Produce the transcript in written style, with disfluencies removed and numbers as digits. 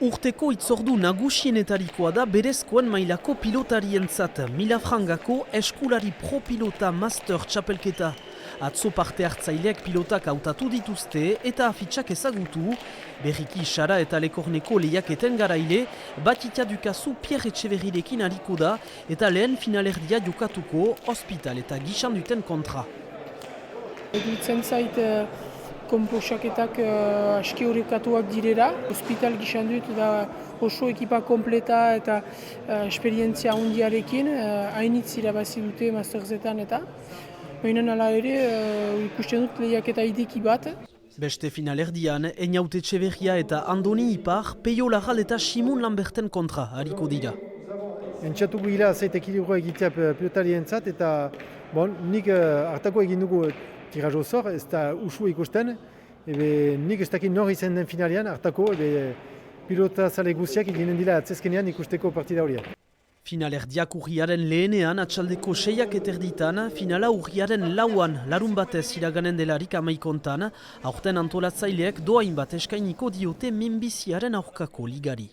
Urteko itzordu nagusienetarikoa da berezkoen mailako pilotarientzat. Milafrangako eskulari pro pilota master txapelketa. Atzo parte hartzaileak pilotak hautatu dituzte eta afitsak ezagutu. Berriki Sara eta Lekorneko lehiaketen garaile, Batita Dukazu Pierre Etxeberrirekin hariko da eta lehen finalerdia jokatuko Hospital eta Gixan duten kontra. Egitzen zait konposaketak aski horrekatuak direla. Hospital gizan dut da oso ekipa kompleta eta esperientzia handiarekin hainitz irabazi dute masterzetan eta baina hala ere ikusten dut lehiaketa ideki bat. Beste finalerdian, Einaute Etxeberria eta Andoni Ipar, Peio Larral eta Simon Lamberten kontra hariko dira. Entxatuko gira zeit ekilibroa egitea pilotarientzat eta nik hartako egin dugu tirajo zor, ez da usu ikusten. Nik ez dakit nor izan den finalean, hartako pilota zale guziak eginen dira atzezkenean ikusteko partida horiek. Finalerdiak urriaren lehenean atxaldeko 6ak eterditan, finala urriaren 4an larun batez iraganen delarik amaikontan, aurten antolatzaileek doain bat eskainiko diote minbiziaren aurkako ligari.